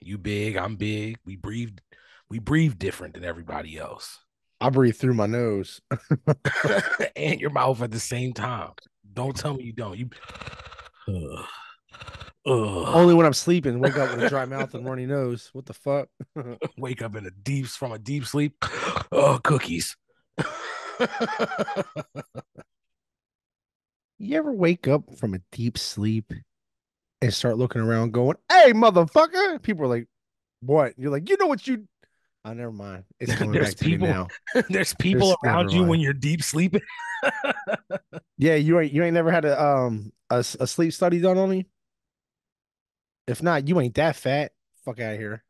You big, I'm big. We breathe different than everybody else. I breathe through my nose. And your mouth at the same time. Don't tell me you don't. You Only when I'm sleeping, wake up with a dry mouth and runny nose. What the fuck? wake up in a deep sleep. Oh, cookies. You ever wake up from a deep sleep and start looking around going, "Hey, motherfucker." People are like, "What?" You're like, "You know what you." Oh, never mind. It's coming there's back to me people now. there's people There's around never you when mind. you're deep sleeping. Yeah, you ain't never had a sleep study done on me. If not, you ain't that fat. Fuck out of here.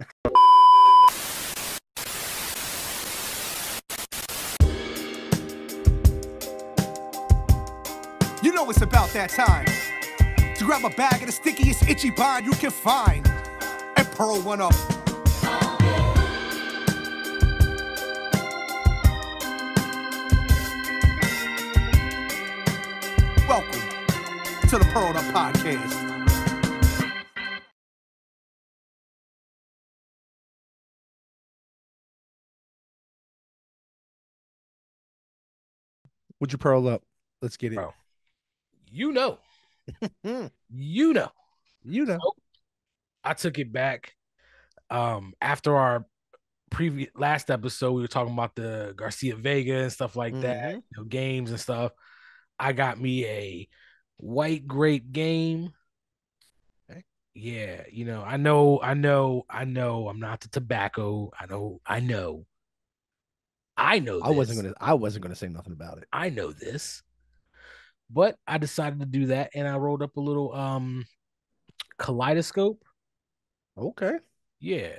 You know it's about that time to grab a bag of the stickiest itchy bind you can find and pearl one up. Welcome to the Pearl'd Up Podcast. Would you pearl up? Let's get it. Bro, you know, Mm, you know. you know. So I took it back. After our previous last episode, we were talking about the Garcia Vega and stuff like that, Mm-hmm. games and stuff. I got me a white grape game. Okay. Yeah, I know. I'm not the tobacco. I know this. I wasn't gonna say nothing about it. I know this. But I decided to do that, and I rolled up a little kaleidoscope. Okay. Yeah.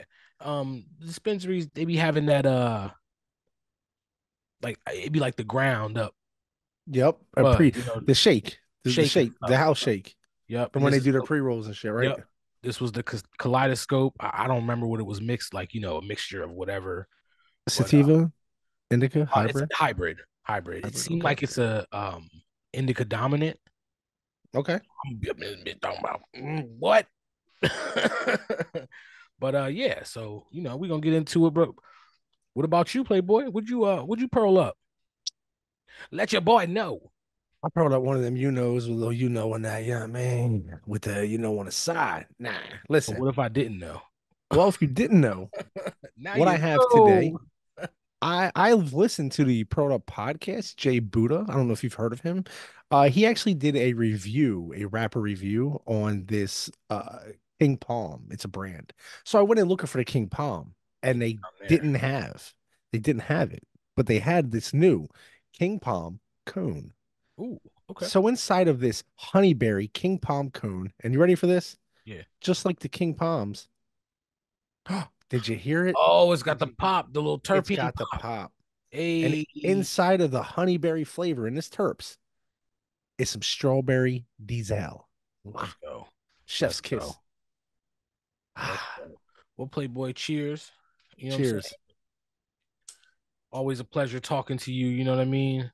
Dispensaries, they be having that like it'd be like the ground up, Yep. but The shake. The shaking shake. The stuff. house shake. Yep. From And when this they is do their pre-rolls and shit, right? yep. This was the kaleidoscope. I don't remember what it was mixed, like a mixture of whatever. But Sativa, indica, it's a hybrid. hybrid. Hybrid. It Hybrid. seemed Okay. like it's a indica dominant. Okay. I'm talking about what? But yeah, so we're gonna get into it, bro. What about you, Playboy? Would you pearl up? Let your boy know. I probably like one of them you knows with a little you know on that, yeah, man. With the you know on the side. Nah. But Listen. what if I didn't know? Well, if you didn't know, Now what I you have today, know. I've listened to the Pro podcast, Jay Buddha. I don't know if you've heard of him. He actually did a review, a rapper review on this King Palm. It's a brand. So I went in looking for the King Palm and Ain't down there. they didn't have it, but they had this new King Palm cone. Ooh, okay. So inside of this honeyberry King Palm cone, and you ready for this? Yeah. Just like the King Palms. Did you hear it? Oh, it's got Did the you? pop, the little It's terpene got the pop. pop. And Hey, inside of the honeyberry flavor in this terps is some strawberry diesel. let's go. Chef's Let's go. kiss. Let's go. Well, Playboy, cheers. You know what I'm Cheers. saying? Always a pleasure talking to you. You know what I mean?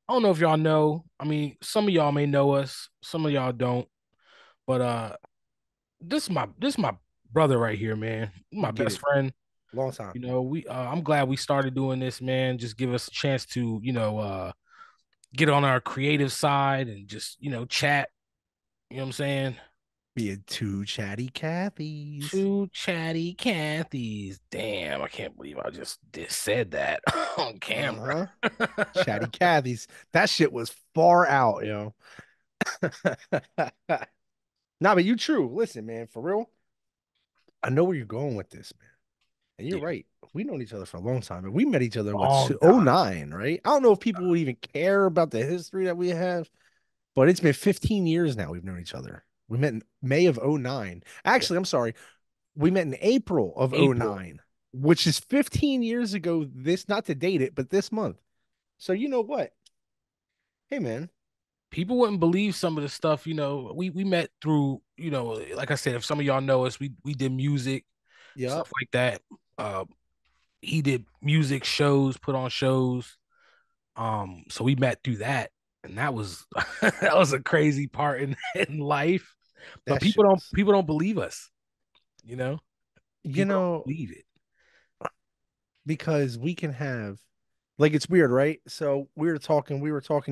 I don't know if y'all know. I mean, some of y'all may know us, some of y'all don't. But this is my brother right here, man. My Get best it. friend. Long time. We I'm glad we started doing this, man. Just give us a chance to, get on our creative side and just, chat. You know what I'm saying? Being two chatty Cathys. Two chatty Cathys. Damn, I can't believe I just said that on camera. Uh-huh. Chatty Cathys. That shit was far out, Nah, but you true. Listen, man, for real. I know where you're going with this, man. And you're Yeah, right. We known each other for a long time. And we met each other, what, long oh time. 09, right? I don't know if people would even care about the history that we have, but it's been 15 years now we've known each other. We met in May of '09. Yeah, Actually, I'm sorry. We met in April of April. '09, which is 15 years ago. This, not to date it, but this month. So you know what? Hey, man. People wouldn't believe some of the stuff, we met through, like I said, if some of y'all know us, we did music, Yep. stuff like that. Uh he did music shows, put on shows. So we met through that, and that was that was a crazy part in life. But That shit was. people don't believe us. You know, You people know, don't believe it. because we can have, like, it's weird, right? So we were talking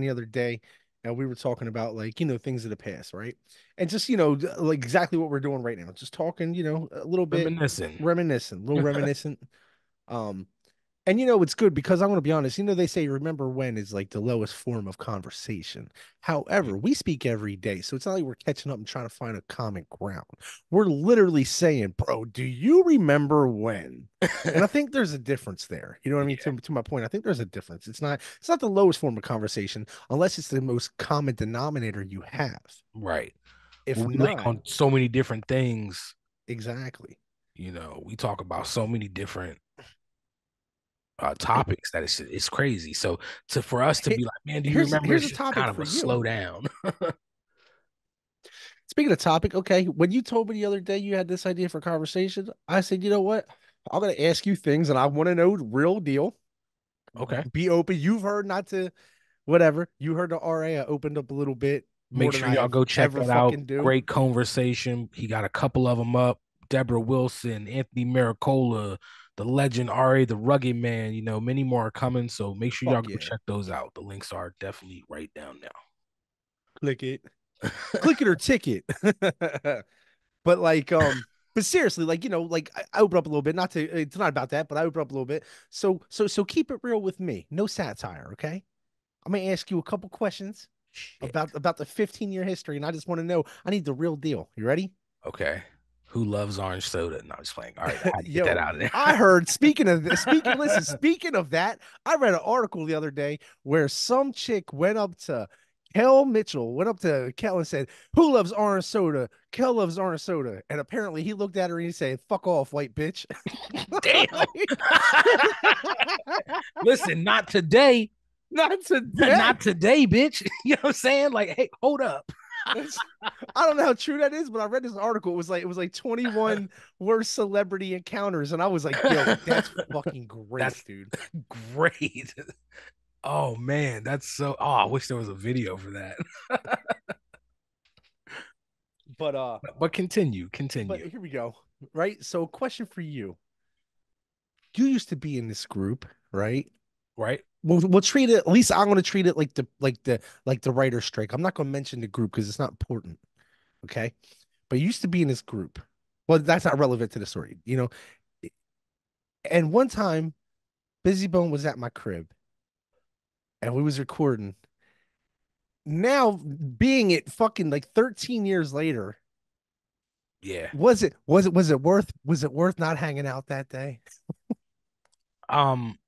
the other day, and we were talking about, like, things of the past, right? And just, like exactly what we're doing right now, just talking, a little bit Reminiscing. reminiscent, a little reminiscent. Um, and it's good because I'm going to be honest. They say remember when is like the lowest form of conversation. However, we speak every day, so it's not like we're catching up and trying to find a common ground. We're literally saying, "Bro, do you remember when?" And I think there's a difference there. You know what I mean? Yeah, To my point, I think there's a difference. It's not the lowest form of conversation unless it's the most common denominator you have. right. If Well, we link not, on so many different things. exactly. We talk about so many different Hey, topics that it's crazy. So for us to he- be like, man, do you here's remember? here's It's a just topic kind of for a you. slow down. Speaking of topic, okay, when you told me the other day you had this idea for conversation, I said, you know what? I'm gonna ask you things and I want to know the real deal. Okay. Be open. You've heard not to whatever. You heard the RA. I opened up a little bit Make more than sure I y'all have go check ever that out. fucking do. Great conversation. He got a couple of them up. Deborah Wilson, Anthony Maricola, the legend Ari, the rugged man. Many more are coming. So make sure y'all Fuck go yeah. check those out. The links are definitely right down Click it. now. Click it or ticket. But like, but seriously, like, like I open up a little bit, not to it's not about that, but I open up a little bit. So keep it real with me. No satire, okay? I'm gonna ask you a couple questions Shit. about the 15-year history, and I just want to know. I need the real deal. You ready? Okay. Who loves orange soda? No, I'm just playing. All right, I had to get that Yo, out of there. I heard. Speaking of that, I read an article the other day where some chick went up to Kel and said, "Who loves orange soda?" Kel loves orange soda, and apparently he looked at her and he said, "Fuck off, white bitch." Damn. Listen, not today. Not today. Not today, bitch. You know what I'm saying? Like, hey, hold up. I don't know how true that is, but I read this article. It was like 21 worst celebrity encounters, and I was like, "Yo, that's fucking great, That's dude." great. Oh man, that's so. Oh, I wish there was a video for that. But But continue, but continue. here we go. Right. So, question for you: you used to be in this group, right? Right? We'll treat it. At least I'm going to treat it like the writer strike. I'm not going to mention the group because it's not important. Okay. But you used to be in this group. Well, that's not relevant to the story. And one time, Busy Bone was at my crib and we was recording. Now, being it fucking like 13 years later, Yeah. was it worth not hanging out that day? Um.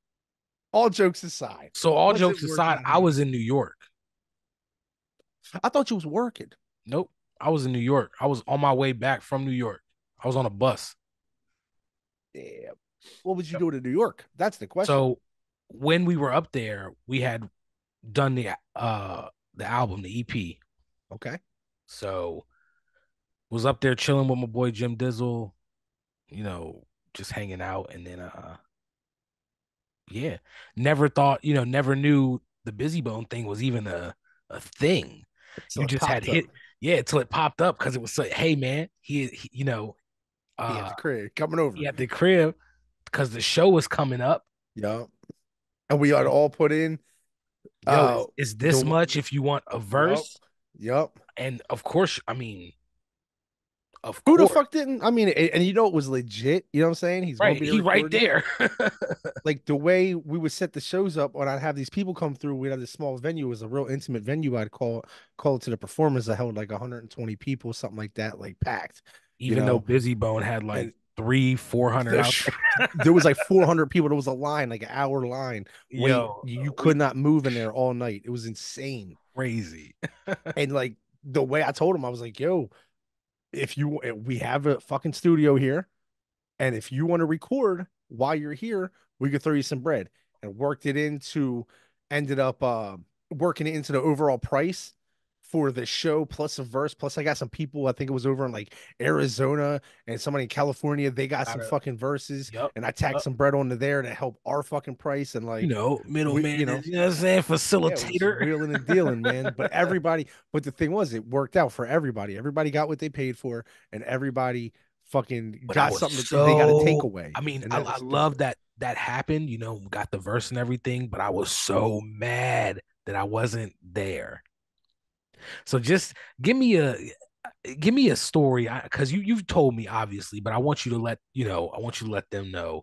All jokes aside, So all was it jokes worth aside, not I hanging was out? in New York. I thought you was working. Nope. I was in New York. I was on my way back from New York. I was on a bus. Yeah. What was you Yep. doing in New York? That's the question. So when we were up there, we had done the album, the EP. Okay. So was up there chilling with my boy Jim Dizzle, you know, just hanging out. And then yeah, never thought, never knew the Busy Bone thing was even a thing. So You it just had popped up. hit, yeah, until it popped up because it was like, hey man, He at uh the crib coming over. he at the crib because the show was coming up. Yeah. And we ought to all put in Yo, uh is this the much if you want a yup. verse? Yup. And of course, I mean, of Who the course, fuck didn't? I mean, and it was legit. You know what I'm saying? He's gonna right? be there He right recording. there. Like the way we would set the shows up when I'd have these people come through, we'd have this small venue. It was a real intimate venue. I'd call it to the performers that held like 120 people, something like that, like packed, you Even though know. Busy Bone had like And 300-400 out there was like 400 people. There was a line, like an hour line. Wait, Yo, you we could not move in there all night. It was insane. crazy. And like the way I told him, I was like, yo, if we have a fucking studio here, and if you want to record while you're here, we could throw you some bread. And ended up working it into the overall price for the show plus a verse. Plus, I got some people, I think it was over in like Arizona and somebody in California. They got some Gotta, fucking verses, yep, and I tacked yep. some bread onto there to help our fucking price. And like, we, Middleman is, you know what I'm saying? yeah, it was Facilitator. wheeling and dealing, man. But the thing was, it worked out for everybody. Everybody got what they paid for, and everybody fucking But I got was something that they got to take so, away, I mean, and I that was love stupid. that happened, got the verse and everything, but I was so mad that I wasn't there. So just give me a give me a story, because you've told me obviously, but I want you to I want you to let them know.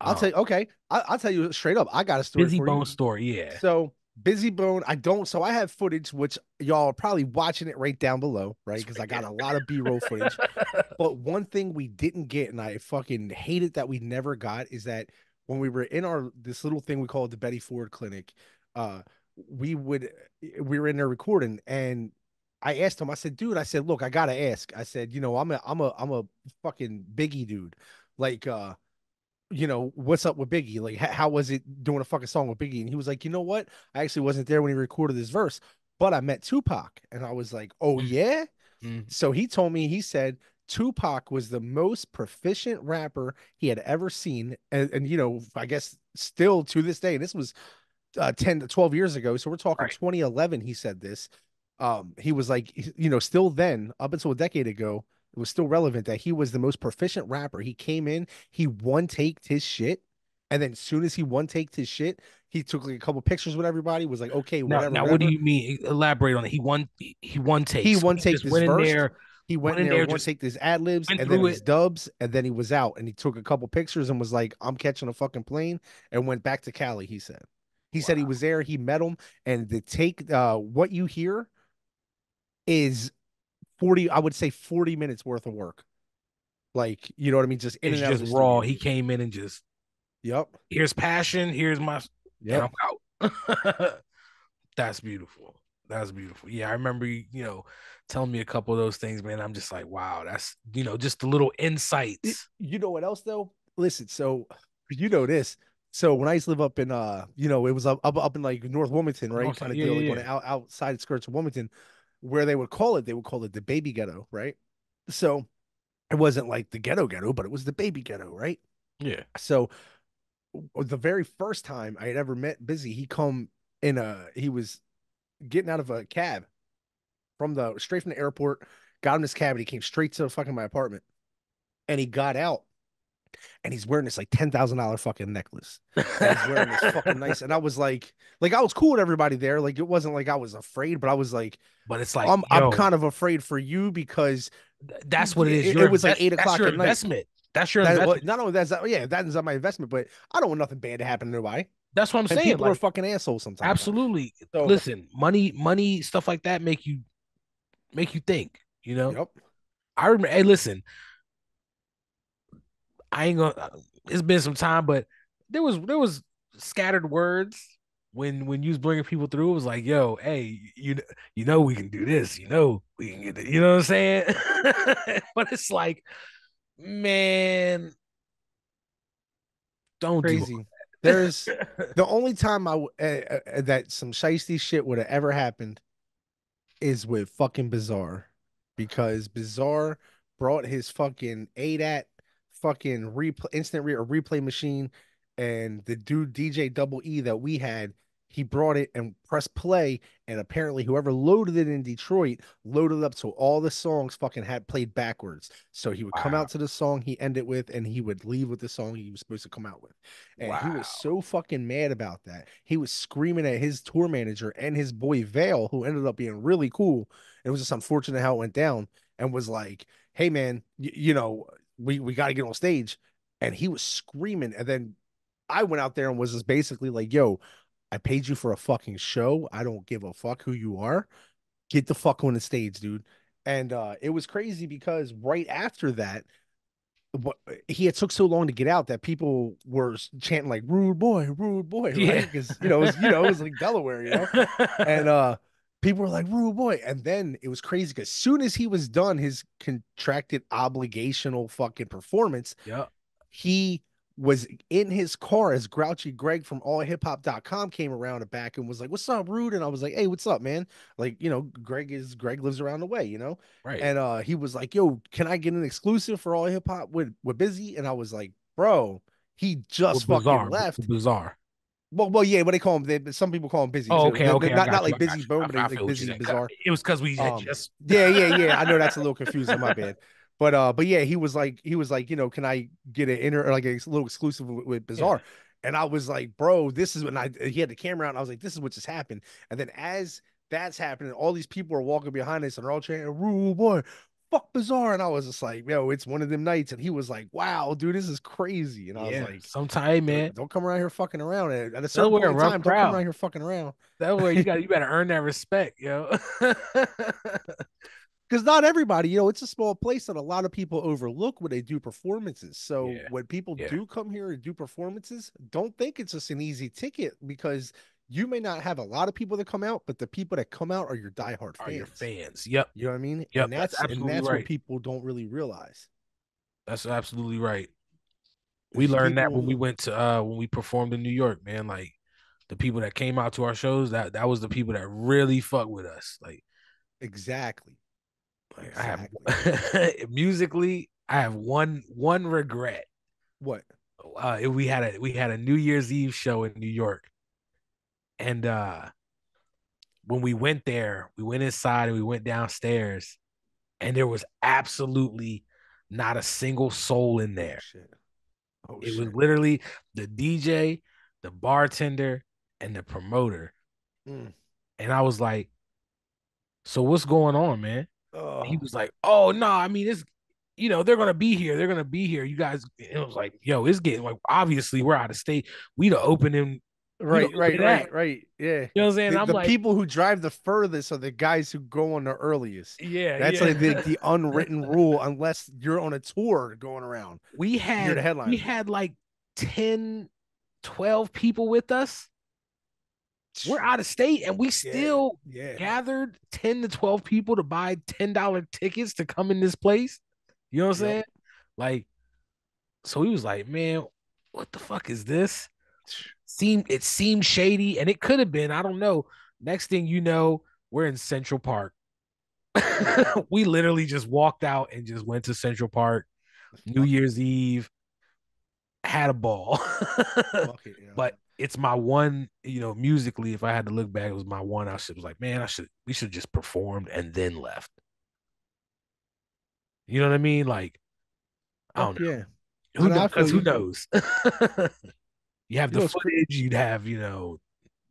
I'll Um, tell you. Okay, I'll tell you straight up. I got a story Busy for you. Bone story, yeah. So Busy Bone, I don't. So I have footage, which y'all are probably watching it right down below, right? It's Because I right got a lot of B-roll footage. there. But one thing we didn't get, and I fucking hate it that we never got, is that when we were in our this little thing we call the Betty Ford Clinic, uh, we would we were in there recording, and I asked him. I said, "Dude," I said, "Look, I gotta ask." I said, I'm a fucking Biggie dude, like what's up with Biggie? Like, how was it doing a fucking song with Biggie? And he was like, you know what? I actually wasn't there when he recorded this verse, but I met Tupac, and I was like, oh yeah. Mm. So he told me, he said Tupac was the most proficient rapper he had ever seen. And I guess still to this day, and this was 10 to 12 years ago. So we're talking Right. 2011. He said this. He was like, still then, up until a decade ago, it was still relevant that he was the most proficient rapper. He came in, he one taked his shit. And then as soon as he one taked his shit, he took like a couple pictures with everybody, was like, okay, whatever, Now, what do whatever. you mean? Elaborate on it. He won He takes. So one he take just this verse. He went went in in there, there, one just take his ad libs, went and then through his it. dubs, and then he was out. And he took a couple pictures and was like, "I'm catching a fucking plane," and went back to Cali. He said he Wow. was there. He met him, and the take what you hear is 40. I would say 40 minutes worth of work. Like, you know what I mean? Just in It's and out of just the raw. studio. He came in and just, Yep. here's passion, here's my, and Yep. I'm out. That's beautiful. That's beautiful. Yeah, I remember telling me a couple of those things, man. I'm just like, wow, that's just the little insights. You know what else though? Listen, so you know this. So when I used to live up in it was up in like North Wilmington, right? Also, Kind of yeah, deal, like yeah, on yeah. the outside skirts of Wilmington, where they would call it the baby ghetto, right? So it wasn't like the ghetto ghetto, but it was the baby ghetto, right? Yeah. So the very first time I had ever met Busy, he was getting out of a cab straight from the airport, got in this cab, and he came straight to fucking my apartment. And he got out and he's wearing this like $10,000 fucking necklace. And he's wearing this fucking nice. And I was like I was cool with everybody there. Like it wasn't like I was afraid, but I was like, But it's like, I'm yo, kind of afraid for you because that's what it is. it was like eight That's o'clock your at night. investment. That's your That well, investment. not only that's yeah, that is my investment, but I don't want nothing bad to happen to nobody. That's what I'm And saying. people are Like, fucking assholes sometimes. absolutely. So, Listen, money, stuff like that make you think. yep. I remember. Hey, listen, I ain't gonna. It's been some time, but there was scattered words when you was bringing people through. It was like, yo, hey, we can do this. We can get it. You know what I'm saying? But it's like, man, don't do Crazy. all There's that. the only time that some shiesty shit would have ever happened is with fucking Bizarre, because Bizarre brought his fucking ADAT fucking replay machine, and the dude DJ Double E that we had, he brought it and pressed play, and apparently whoever loaded it in Detroit loaded up so all the songs fucking had played backwards. So he would come Wow, out to the song he ended with, and he would leave with the song he was supposed to come out with. And he was wow. so fucking mad about that. He was screaming at his tour manager and his boy Vale, who ended up being really cool. It was just unfortunate how it went down, and was like, "Hey man, we got to get on stage." And he was screaming, and then I went out there and was just basically like, "Yo, I paid you for a fucking show. I don't give a fuck who you are. Get the fuck on the stage, dude." And it was crazy because right after that, what he had took so long to get out that people were chanting like rude boy," right? Yeah. Because it was like Delaware, and people were like rude boy. And then it was crazy because soon as he was done his contracted obligational fucking performance, Yep. he was in his car as Grouchy Greg from allhiphop.com came around the back and was like, "What's up, Rude?" And I was like, "Hey, what's up, man?" Like, Greg lives around the way. Right. And he was like, "Yo, can I get an exclusive for all hip hop with Busy?" And I was like, "Bro, he just With fucking bizarre, left." bizarre. Well, yeah, what they call him. Some people call him Busy Oh, too. okay, okay. I Not got you. like I got Busy you. Bone, but they I like feel what you're Busy saying. Bizarre. It was because we had just. Yeah. I know that's a little confusing. My bad. But yeah, he was like, can I get an inner or like a little exclusive with Yeah. Bizarre? And I was like, bro, this is when he had the camera out, and I was like, this is what just happened. And then as that's happening, all these people are walking behind us and they're all chanting, "Rule boy, fuck Bizarre." And I was just like, yo, it's one of them nights. And he was like, wow, dude, this is crazy. And I was Yeah. like, Sometime, man. don't come around here fucking around. And at a certain Delaware, a point in rough time, don't come around crowd. here fucking around. That way you better earn that respect, yo. Because not everybody, it's a small place that a lot of people overlook when they do performances. So Yeah. when people Yeah. do come here and do performances, don't think it's just an easy ticket, because you may not have a lot of people that come out, but the people that come out are your diehard Are your fans. fans. Yep. You know what I mean? Yep. And That's and absolutely that's what right. people don't really realize. That's absolutely right. We Is learned that people when we went to when we performed in New York, man. Like the people that came out to our shows, that was the people that really fuck with us. exactly, I have exactly. musically, I have one regret. What? We had a New Year's Eve show in New York, and when we went there, we went inside and we went downstairs, and there was absolutely not a single soul in Oh there. shit. Oh It was shit. literally the DJ, the bartender, and the promoter. Mm. And I was like, "So what's going on, man?" He Oh. was like, "Oh no, I mean it's they're gonna be here. They're gonna be here. You guys." It was like, "Yo, it's getting like obviously we're out of state. We the opening, we the Right, right, opening act." right, right. Yeah. You know what I'm saying? The, I'm the like, people who drive the furthest are the guys who go on the earliest. "Yeah, That's yeah." like the unwritten rule, unless you're on a tour going around we and you're the had we headliner. had like 10, 12 people with us. We're out of state and we Yeah, still yeah. gathered 10 to 12 people to buy $10 tickets to come in this place. You know what I'm Yep. saying? Like, so he was like, "Man, what the fuck is this?" It seemed shady, and it could have been. I don't know. Next thing you know, we're in Central Park. We literally just walked out and just went to Central Park New Fuck it. Year's Eve, had a ball. Fuck it, But it's my one, musically, if I had to look back, it was my one. Was like, man, we should just performed and then left. You know what I mean? Like, I don't Fuck know. yeah. Who knows? I feel Because who you. knows? You have You the know footage, you'd have, the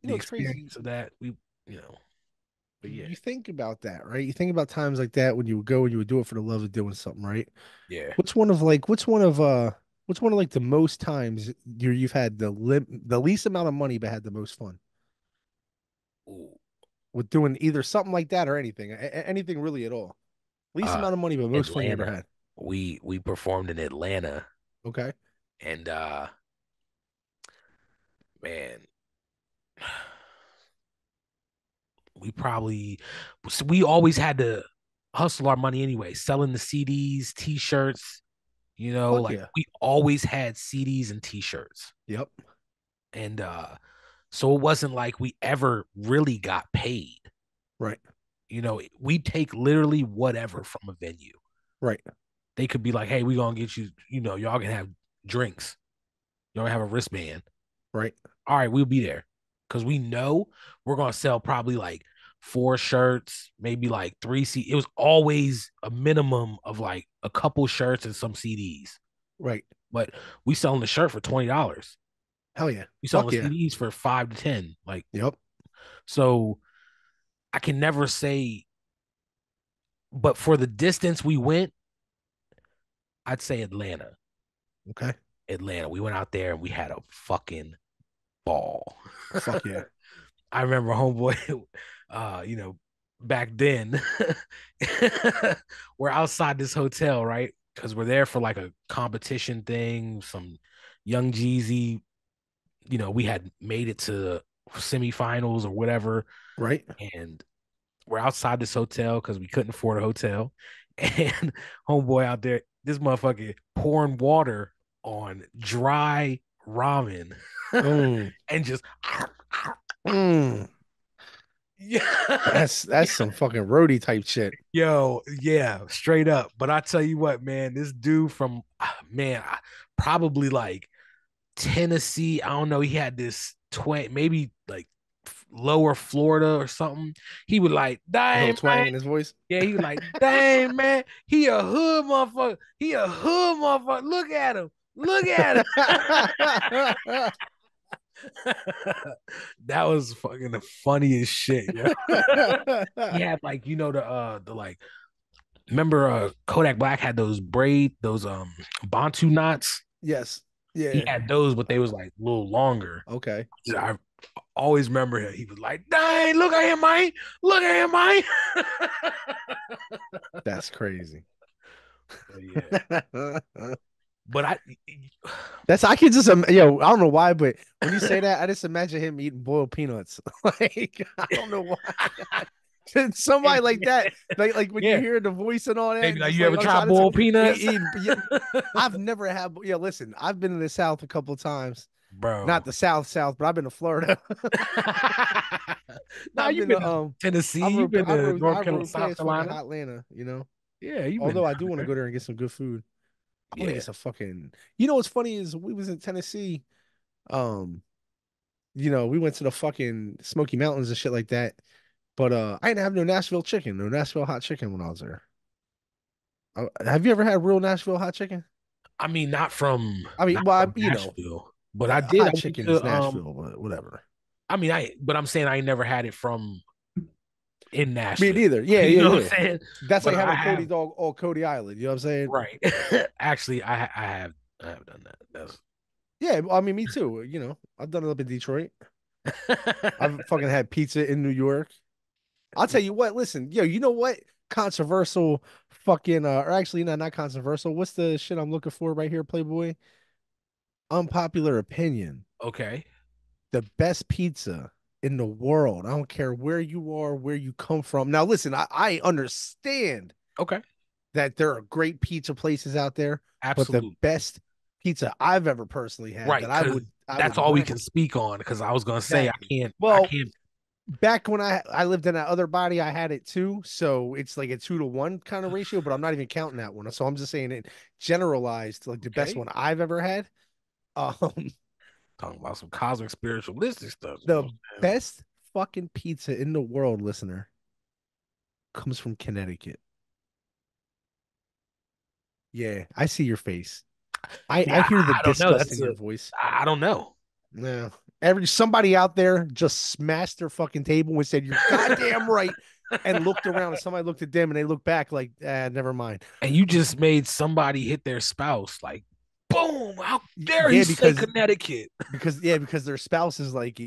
it's crazy. experience of that. But yeah, You think about that, right? You think about times like that when you would go and you would do it for the love of doing something, right? yeah. What's one of like the most times you've had the least amount of money but had the most fun Ooh. with doing either something like that or anything, anything really at all. Least Uh, amount of money but most fun you ever Atlanta. had. We performed in Atlanta, Okay. and man, we always had to hustle our money anyway, selling the CDs, t-shirts, Fuck like yeah. we always had CDs and t-shirts. Yep. And so it wasn't like we ever really got paid. Right. We take literally whatever from a venue. Right. They could be like, "Hey, we gonna get you, y'all can have drinks. Y'all have a wristband. Right. All right, we'll be there." Because we know we're gonna sell probably like 4 shirts, maybe like 3 C. It was always a minimum of like a couple shirts and some CDs. Right. But we selling the shirt for $20. Hell yeah. We selling Fuck the yeah. CDs for 5 to 10. Like, Yep. so I can never say, but for the distance we went, I'd say Atlanta. Okay. Atlanta. We went out there and we had a fucking ball. Fuck yeah. I remember homeboy, back then, we're outside this hotel, right? Because we're there for like a competition thing, some Young Jeezy, we had made it to semifinals or whatever. Right. And we're outside this hotel because we couldn't afford a hotel. And homeboy out there, this motherfucker pouring water on dry ramen Mm. and just Mm. yeah. That's some fucking roadie type shit. Yo, yeah, straight up. But I tell you what, man, this dude from probably like Tennessee, I don't know, he had this maybe like lower Florida or something. He would like, A little dang man. twang in his voice. Yeah, he was like, dang man, he a hood motherfucker. He a hood motherfucker. Look at him. Look at him. That was fucking the funniest shit, yo. He had like, the like, remember Kodak Black had those those Bantu knots. Yes. He Yeah. had those, but they was like a little longer. Okay. I always remember him. He was like, dang, look at him, man. Look at him, man. That's crazy. Yeah. But I can just I don't know why, but when you say that, I just imagine him eating boiled peanuts. Like, I don't know why. Somebody like that, like when you hear the voice and all that. Maybe like, you ever tried boiled peanuts? I've never had. Listen, I've been in the South a couple of times, bro. Not the South, but I've been to Florida. No, you've been to Tennessee. You've been to North Carolina, South Carolina, Atlanta. Yeah, although I do want to go there and get some good food. I want to get some fucking. What's funny is we was in Tennessee. We went to the fucking Smoky Mountains and shit like that. But I didn't have no Nashville hot chicken when I was there. Have you ever had real Nashville hot chicken? I mean, not from. Nashville, but I did. Hot chicken is Nashville, but whatever. I mean, but I'm saying I ain't never had it from in Nashville. Me neither. Yeah, you know what I'm saying? That's like having a Cody dog or Cody Island. You know what I'm saying? Right. Actually, I have done that. Yeah, I mean, me too. I've done it up in Detroit. I've fucking had pizza in New York. I'll tell you what. Listen, you know what? Controversial fucking or actually not controversial. What's the shit I'm looking for right here, Playboy? Unpopular opinion. Okay. The best pizza in the world. I don't care where you are, where you come from. Now, listen, I understand. Okay. That there are great pizza places out there. Absolutely. But the best pizza I've ever personally had. Right. That that's all we can speak on because I was gonna say exactly. I can't. Well, I can't. Back when I lived in that other body, I had it too. So it's like a 2-to-1 kind of ratio, but I'm not even counting that one. So I'm just saying it generalized, like the best one I've ever had. Talking about some cosmic spiritualistic stuff. The best fucking pizza in the world, listener, comes from Connecticut. Yeah, I see your face. I hear the disgust in your voice. I don't know. No. Somebody out there just smashed their fucking table and said, "You're goddamn right," and looked around and somebody looked at them and they looked back like, never mind. And you just made somebody hit their spouse, like, boom! How dare he say Connecticut? Because their spouse is like,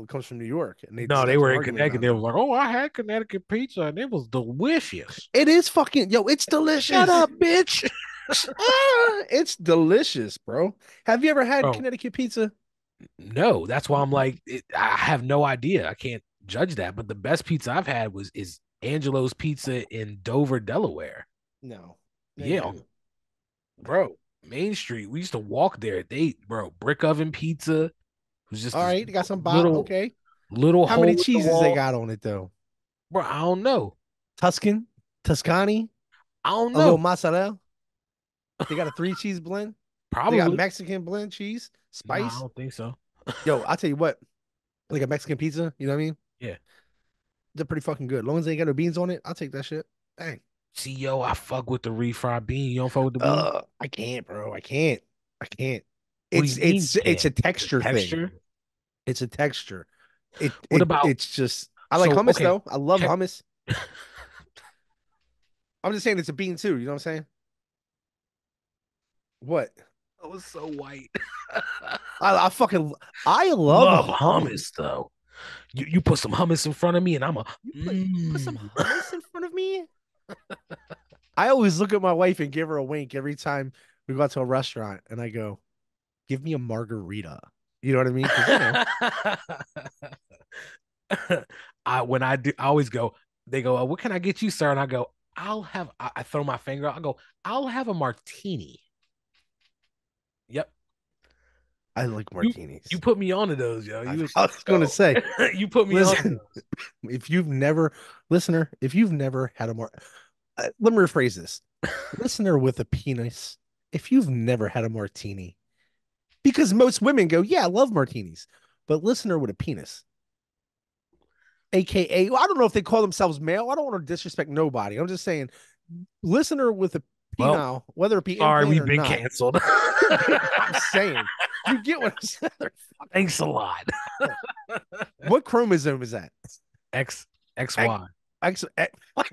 comes from New York, and they were in Connecticut. They were like, "Oh, I had Connecticut pizza and it was delicious." It is fucking it's delicious. Shut up, bitch. It's delicious, bro. Have you ever had Connecticut pizza? No, that's why I'm like, I have no idea. I can't judge that. But the best pizza I've had is Angelo's Pizza in Dover, Delaware. No. Yeah, bro. Main Street. We used to walk there. Brick oven pizza. It was just all right. They got some bottle. Okay. Little. How many cheeses they got on it though? Bro, I don't know. Tuscany. I don't know. A little mozzarella. They got a 3-cheese blend. Probably they got Mexican blend cheese, spice. No, I don't think so. Yo, I'll tell you what. Like a Mexican pizza, you know what I mean? Yeah. They're pretty fucking good. As long as they ain't got no beans on it, I'll take that shit. Dang. See, yo, I fuck with the refried bean. You don't fuck with the bean? I can't, bro. I can't. It's a texture thing. It's a texture. It's just I like hummus though. I love hummus. I'm just saying it's a bean too, you know what I'm saying? What? I was so white. I love hummus though. You put some hummus in front of me and I'm put some hummus in front of me. I always look at my wife and give her a wink every time we go out to a restaurant and I go, "Give me a margarita." You know what I mean? When I do, I always go. They go, "What can I get you, sir?" And I go, I throw my finger out. I go, "I'll have a martini." Yep. I like martinis. You put me onto those, yo. I was going to say. You put me on. If you've never had a let me rephrase this. Listener with a penis, if you've never had a martini, because most women go, "Yeah, I love martinis," but listener with a penis, AKA, well, I don't know if they call themselves male. I don't want to disrespect nobody. I'm just saying, listener with a Well, penile, whether it be sorry, implanted we've or been not. canceled. I'm saying, you get what I'm saying. Thanks a lot. What chromosome is that? X X X, Y X what?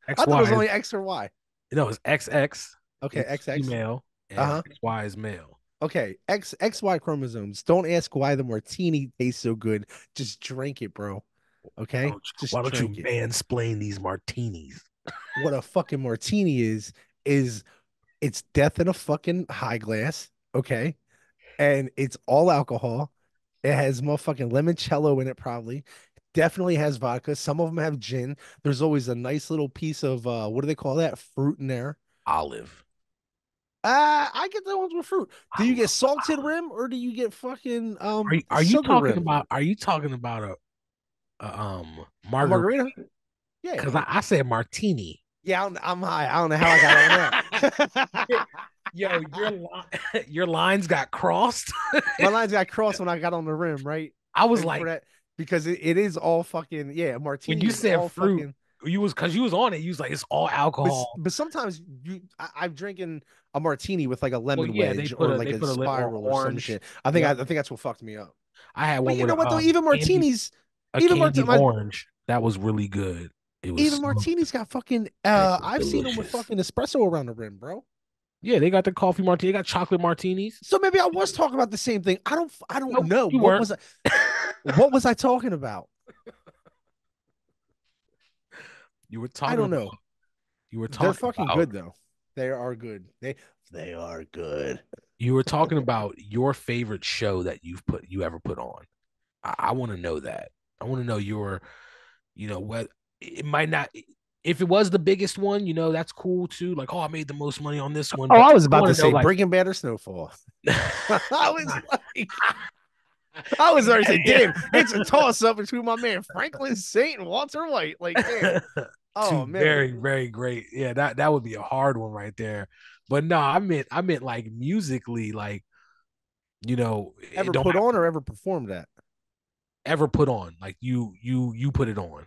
X I thought it was Y. only X or Y. No, it's XX. Okay, It's XX. female, and Uh-huh. XY is male. Okay, XY chromosomes. Don't ask why the martini tastes so good. Just drink it, bro. Okay? Why Just don't you drink it. mansplain these martinis? What a fucking martini is it's death in a fucking high glass, okay? And it's all alcohol. It has motherfucking limoncello in it, probably. Definitely has vodka. Some of them have gin. There's always a nice little piece of what do they call that? Fruit in there. Olive. I get the ones with fruit. Do I you get love salted olive. rim or do you get fucking Are you sugar talking rim? about? Are you talking about a A margarita? margarita? Yeah. Because I said martini. Yeah, I'm high. I don't know how I got on that. Yo, your lines got crossed. My lines got crossed when I got on the rim, right? I was And for like, that, because it is all fucking yeah, when martini you is said all fruit, fucking. you was because you was on it. You was like, it's all alcohol. But sometimes I'm drinking a martini with like a Well, lemon yeah, wedge or like they a put a lit or spiral or some orange. shit. Yep. I think that's what fucked me up. I had But one you with know what though? a Even candy martini, orange. That was really good. It was even smooth martinis got fucking. and it was I've seen them with delicious. fucking espresso around the rim, bro. Yeah, they got the coffee martini. They got chocolate martinis. So maybe I was talking about the same thing. I don't Nope, know you weren't. what was I talking about? You were I talking don't about know. you were They're talking fucking about good though. They are good. They are good. you were talking about your favorite show that you ever put on. I want to know that. I want to know your, what it might not. If it was the biggest one, that's cool too. Like, oh, I made the most money on this one. Oh, But I was I about want to to know, say like, Breaking Bad or Snowfall. I was like, I was already saying, yeah. damn, it's a toss up between my man Franklin Saint and Walter White. Like, damn. Two Oh man. very, very great. Yeah, that would be a hard one right there. But no, I meant like musically, like, it Ever don't put have on to or ever performed that? ever put on. Like you put it on.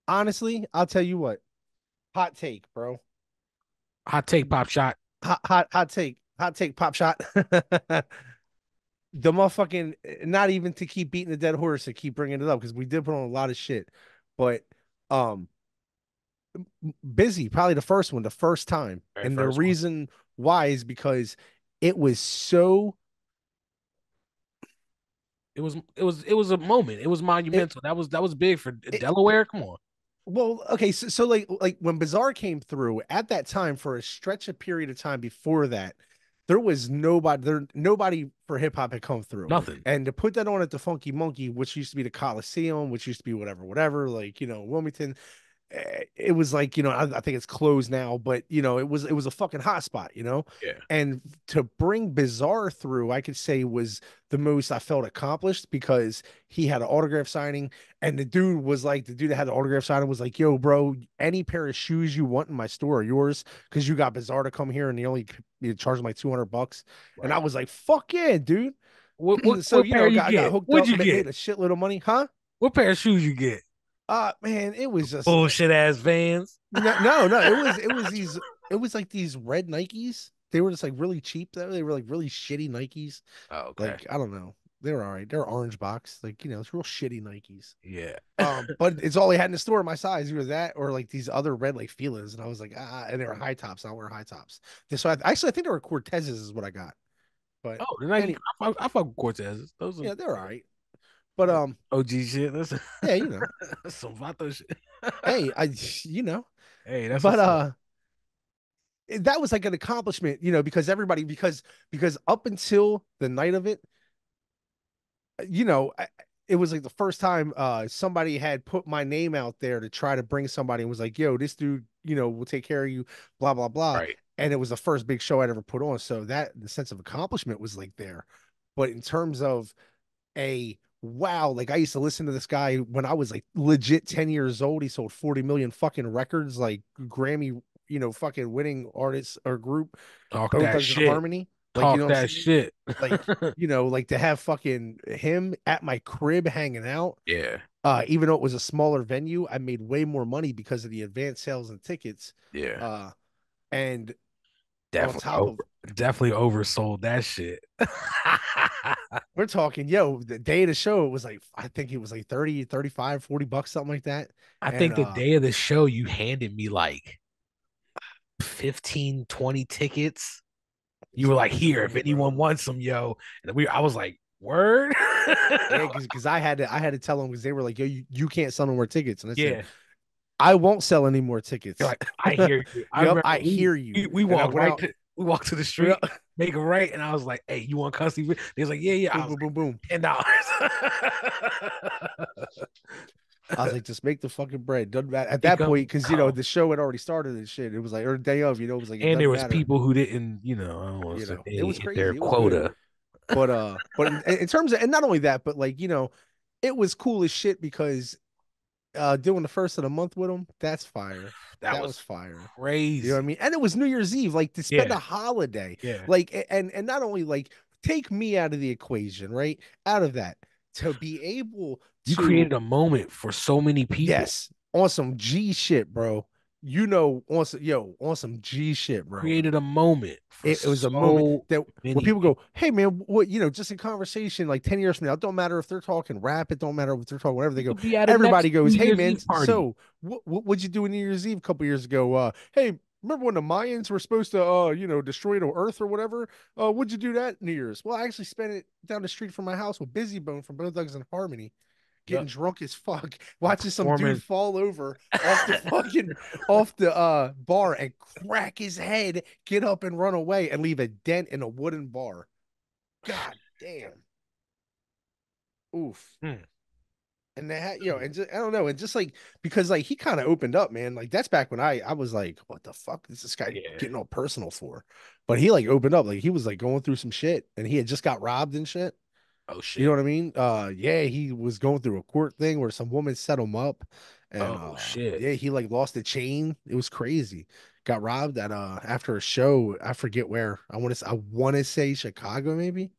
Honestly, I'll tell you what. Hot take, bro. Hot take, pop shot. Hot take. Hot take, pop shot. The motherfucking not even to keep beating the dead horse to keep bringing it up because we did put on a lot of shit, but um, busy probably the first time, Very and the first one. reason why is because it was so It was a moment. It was it monumental. That was big for it, Delaware. Come on. well okay so like when Bizarre came through at that time for a stretch of period of time before that there was nobody for hip hop had come through. Nothing. And to put that on at the Funky Monkey, which used to be the Coliseum, which used to be whatever, like, Wilmington, it was like, I think it's closed now, but it was a fucking hot spot, Yeah. and to bring Bizarre through, I could say was the most I felt accomplished because he had an autograph signing, and the dude that had the autograph signing was like, yo, bro, any pair of shoes you want in my store are yours because you got Bizarre to come here and you charge him like $200. And I Right. was like, fuck yeah, dude. What what So, what pair you got get? hooked What'd up, you made get? a shitload of money, huh? What pair of shoes you get? Man, it was just Bullshit ass Vans. no. It was like these red Nikes. They were just like really cheap though. They were like really shitty Nikes. Oh, okay. Like I don't know. They were all right. They're orange box. Like it's real shitty Nikes. Yeah. But it's all they had in the store. My size, either that or like these other red like Fila's, and I was like, and they were high tops. I wear high tops. So actually, I think they were Cortezes is what I got. But Oh, the Nike. any, I fuck with Cortez. Those are yeah, they're all right. But OG shit. That's yeah, some vato shit. hey, Hey, that's but what's up. that was like an accomplishment, because everybody because up until the night of it, you know, it was like the first time somebody had put my name out there to try to bring somebody and was like, yo, this dude, will take care of you, blah, blah, blah. Right. And it was the first big show I'd ever put on. So that the sense of accomplishment was like there. But in terms of a wow, like I used to listen to this guy when I was like legit 10 years old. He sold 40 million fucking records, like Grammy, fucking winning artists or group, Talk Bone that Thugs and shit. Harmony. Like, you Talk know what I'm that saying? shit. Like, like to have fucking him at my crib hanging out. Yeah, Even though it was a smaller venue, I made way more money because of the advance sales and tickets. yeah. Uh, and on Definitely top of, definitely oversold that shit. we're talking, the day of the show, it was like, I think it was like 30, 35, $40, something like that. I And think the day of the show you handed me like 15, 20 tickets. You were dude, it like, was here, if cool, anyone bro. wants them, yo. And I was like, word? Yeah, because I had to tell them because they were like, yo, you can't sell no more tickets. And I said, Yeah. I won't sell any more You're tickets. like, I hear you. I Yep, remember I hear you. we And I walked went out. we walked to the Yep. street, make a right, and I was like, hey, you want custody? They was like, yeah, yeah. I Boom, was boom, boom, boom. like, $10. I was like, just make the fucking bread. Doesn't matter at Make that them point because come. the show had already started and shit. It was like, or the day of, it was like it And there doesn't was matter. people who didn't, I don't want to say they It was didn't hit their crazy. It was good. quota. But in terms of, and not only that, but like, it was cool as shit because doing the first of the month with them, that's fire. That That was was fire. You know what I crazy. mean? And it was New Year's Eve, like to spend Yeah, a holiday, yeah. like and not only like take me out of the equation, right? Out of that to be able You to created a moment for so many people. yes, on some G shit, bro. On some G shit, bro. Created a moment for It was a moment so that when many people go, people. "Hey, man, what just in conversation like 10 years from now, it don't matter if they're talking rap, it don't matter if they're talking whatever." They You go, could be at a everybody next New goes, "Hey, Year's man, Eve party. so what'd you do on New Year's Eve a couple years ago? Hey, remember when the Mayans were supposed to destroy the Earth or whatever? What'd you do that New Year's? Well, I actually spent it down the street from my house with Busy Bone from Both Thugs and Harmony." Getting Yep. drunk as fuck, I'm watching some dude performing. fall over off the bar and crack his head, get up and run away and leave a dent in a wooden bar. God damn. Oof. Hmm. And that, and just, I don't know, and just like because like he kind of opened up, man. Like that's back when I was like, what the fuck is this guy Yeah. getting all personal for? But he like opened up, like he was like going through some shit, and he had just got robbed and shit. Oh You know shit. what I mean? Yeah, he was going through a court thing where some woman set him up, and Oh shit. yeah, he like lost a chain. It was crazy. Got robbed at after a show. I forget where. I want to say Chicago maybe,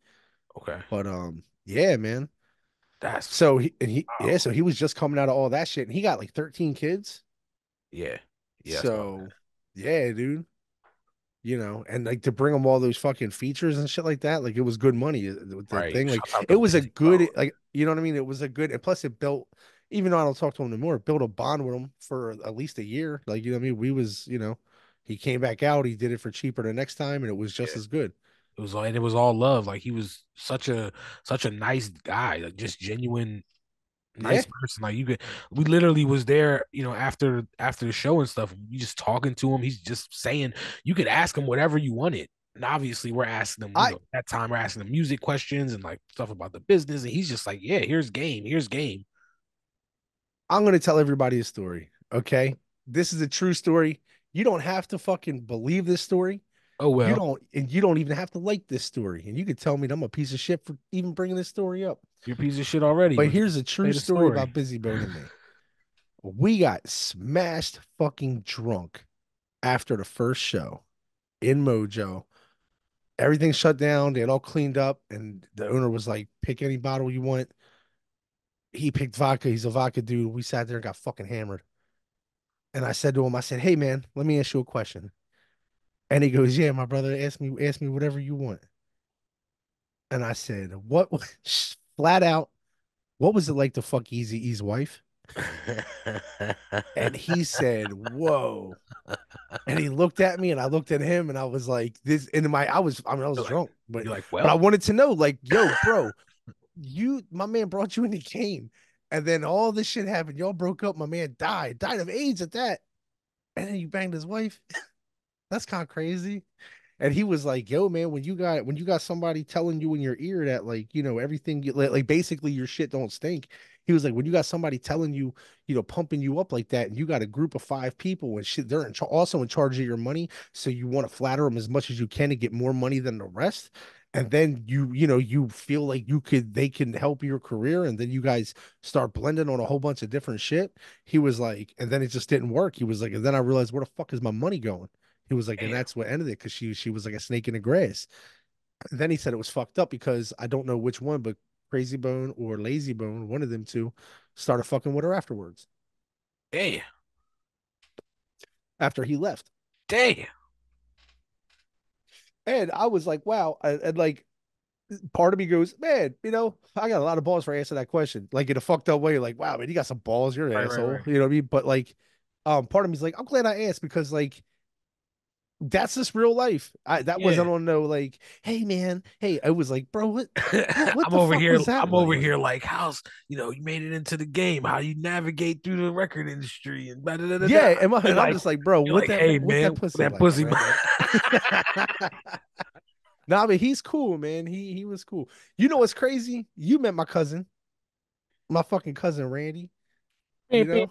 Okay. but yeah, man. That's So wow. he was just coming out of all that shit, and he got like 13 kids. Yeah. Yeah. That's about So yeah, dude. And like to bring them all those fucking features and shit like that, like it was good money with that right. thing. Like Shout out it to was a Busy Bone. good, like, you know what I mean? It was a good, and plus it built, even though I don't talk to him anymore, it built a bond with him for at least a year. Like, you know what I mean? He came back out, he did it for cheaper the next time, and it was just Yeah. as good. It was all love. Like he was such a nice guy, like just genuine Yeah. nice person. Like we literally was there, after the show and stuff. We just talking to him. He's just saying you could ask him whatever you wanted. And obviously we're asking him, I, that time we're asking him music questions and like stuff about the business. And he's just like, yeah, here's game. Here's game. I'm going to tell everybody a story. Okay. This is a true story. You don't have to fucking believe this story. Oh well, You don't even have to like this story. And you could tell me that I'm a piece of shit for even bringing this story up. you're a piece of shit already, But but here's a just true say the story story. about Busy Bone and me. We got smashed fucking drunk after the first show in Mojo. Everything shut down. They had all cleaned up, and the owner was like, "Pick any bottle you want." He picked vodka. He's a vodka dude. We sat there and got fucking hammered. And I said to him, I said, "Hey man, let me ask you a question." And he goes, "Yeah, my brother, ask me whatever you want." And I said, "What?" Flat out, what was it like to fuck Easy E's wife? And he said, "Whoa." And he looked at me and I looked at him and I was like, this and I was you're like, drunk, but you're like, I well, wanted to know, like, yo, bro, my man brought you in the game. And then all this shit happened. Y'all broke up. My man died of AIDS at that. And then you banged his wife. That's kind of crazy. And he was like, "Yo, man, when you got somebody telling you in your ear that like everything like basically your shit don't stink." He was like, "When you got somebody telling you, pumping you up like that, and you got a group of 5 people and shit, they're also in charge of your money, so you want to flatter them as much as you can to get more money than the rest." And then you feel like they can help your career, and then you guys start blending on a whole bunch of different shit. He was like, and then it just didn't work. He was like, and then I realized, where the fuck is my money going? He was like, and damn, that's what ended it because she was like a snake in the grass. Then he said it was fucked up because I don't know which one, but Crazy Bone or Lazy Bone, one of them two, started fucking with her afterwards, Damn. after he left. Damn. And I was like, wow. And like, part of me goes, man, I got a lot of balls for answering that question. Like in a fucked up way, like, wow, man, you got some balls, you're an Right, right, asshole. right. You know what I mean? But like, part of me's like, I'm glad I asked because like that's just real life. That Yeah. wasn't on no like, hey man, hey, I was like, bro, what I'm the over fuck here. was that I'm over like? here like, how's you made it into the game? How you navigate through the record industry and da da da da. Da. Yeah, You're and I'm like, just like, bro, you're like, hey what man, that pussy that like, pussy. Brandon? Nah, but he's cool, man. He was cool. You know what's crazy? You met my cousin, my fucking cousin Randy. You know,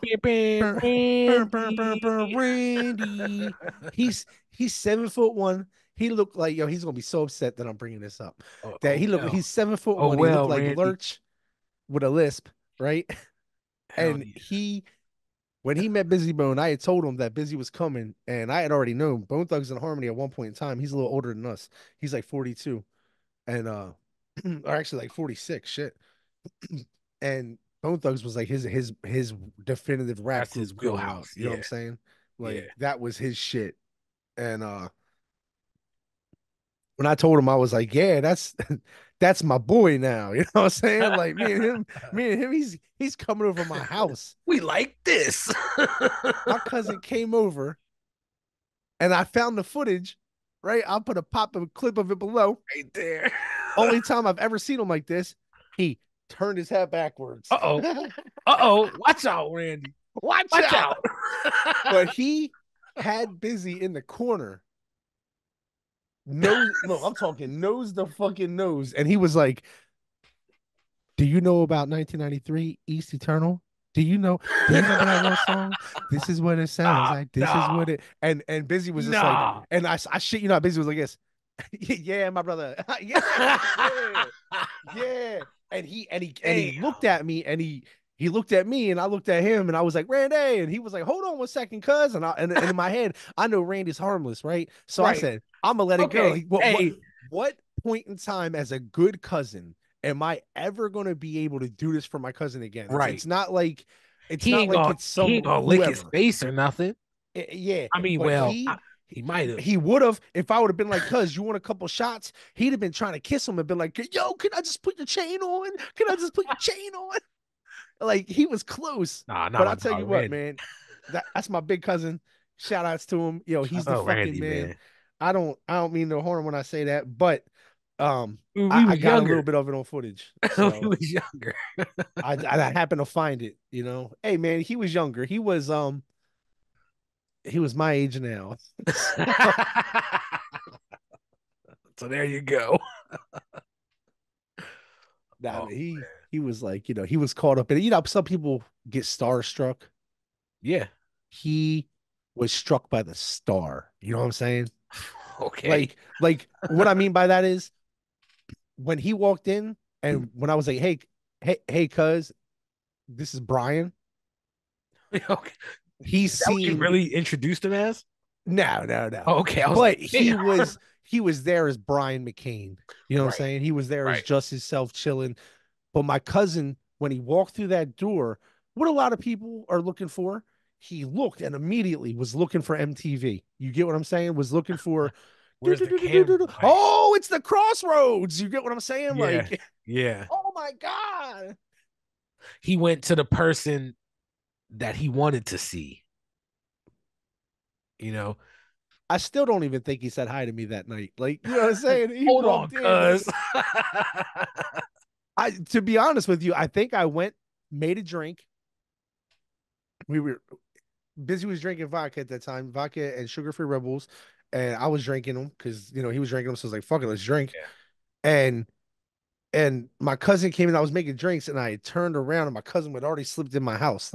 Randy. Randy. He's 7'1". He looked like he's gonna be so upset that I'm bringing this up. Oh, That oh he looked. well. He's seven foot Oh one. He looked well, like Randy. Lurch with a lisp, right? Hell And yeah. when he met Busy Bone, I had told him that Busy was coming, and I had already known Bone Thugs and Harmony at one point in time. He's a little older than us. He's like 42, and or actually like 46. Shit. And Bone Thugs was like his definitive rap That's his group growing up. wheelhouse. You know what Yeah. I'm saying? Yeah. Like that was his shit. And when I told him, I was like, yeah, that's my boy now. You know what I'm saying? Like me and him, he's coming over my house. We like this. My cousin came over and I found the footage, right? I'll put a pop of clip of it below. Right there. Only time I've ever seen him like this, he turned his head backwards. Uh-oh. Uh-oh. Watch out, Randy. Watch Watch out. out. But he had Busy in the corner. Nose, no, I'm talking nose the fucking nose. And he was like, do you know about 1993 East Eternal? Do you remember that one song? This is what it sounds Nah, like. This is nah, what it and Busy was just like, nah. and I shit you not, Busy was like this. Yeah, my brother. Yeah, yeah, yeah. And he Damn. looked at me and he looked at me and I looked at him and I was like, Randy, and he was like, hold on 1 second, cuz. And in my head, I know Randy's harmless, right? So I Right. said, I'm gonna let it go. Okay. Like, Hey, what point in time as a good cousin am I ever gonna be able to do this for my cousin again? right. It's not like He ain't gonna it's he ain't some gonna lick his whoever. face or nothing. Yeah, I mean, but well, he might have. he would have if I would have been like, cuz you want a couple shots, he'd have been trying to kiss him and been like, yo, can I just put your chain on? Can I just put your chain on? Like he was close. Nah, not But my I'll tell you dog, what, Randy. man, that's my big cousin. Shout outs to him. Yo, he's Shout the out fucking Randy, man. man. I don't mean no harm when I say that, but We I was got a little younger. bit of it on footage. We So was younger. I happened to find it, Hey man, he was younger. He was my age now. So there you go. Nah, Oh but he was like, he was caught up in it. Some people get starstruck. yeah. He was struck by the star. You know what I'm saying? Okay. Like what I mean by that is when he walked in and when I was like, hey, cuz, this is Brian. Okay. He's Is that what you seen really introduced him as? no. Oh, okay. I was But like, damn. he was there as Brian McCain. You know what I'm Right. saying? He was there as Right. just himself chilling. But my cousin, when he walked through that door, what a lot of people are looking for, he looked and immediately was looking for MTV. You get what I'm saying? Was looking for Where's the camera? Like, oh, it's the crossroads. You get what I'm saying? yeah. Like, Yeah. oh my God. He went to the person that he wanted to see, you know. I still don't even think he said hi to me that night. Like, you know what I'm saying? He Hold on, walked in. cuz. To be honest with you, I think I went, made a drink. We were Busy was drinking vodka at that time, vodka and sugar-free Red Bulls, and I was drinking them because he was drinking them. So I was like, "Fuck it, let's drink." Yeah. And my cousin came in. I was making drinks, and I turned around, and my cousin had already slipped in my house.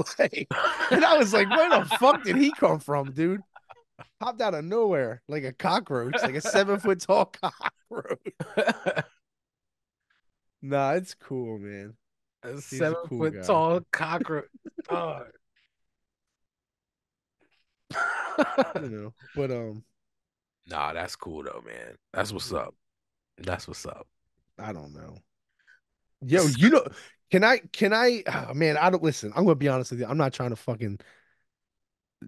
And I was like, "Where the fuck did he come from, dude?" Popped out of nowhere like a cockroach, like a 7 foot tall cockroach. Nah, it's cool, man. A He's a seven cool foot guy. tall cockroach. Oh. But Nah, that's cool though, man. That's what's up. That's what's up. I don't know. Yo, you know, can I oh, man, I don't listen. I'm gonna be honest with you. I'm not trying to fucking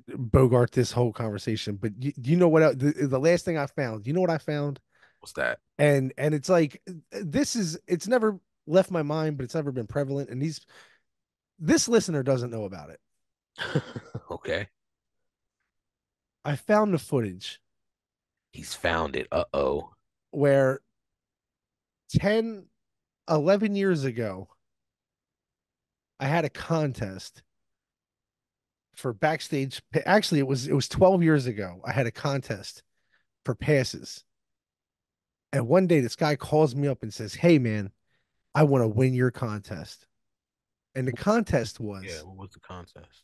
bogart this whole conversation, but you know what the last thing I found, you know what I found? What's that? And it's like it's never left my mind, but it's never been prevalent. And this listener doesn't know about it. Okay. I found the footage He's found it. Uh-oh. where 10, 11 years ago, I had a contest for backstage. Actually, it was 12 years ago. I had a contest for passes. And one day this guy calls me up and says, "Hey man, I want to win your contest." And the contest Yeah, was what was the contest?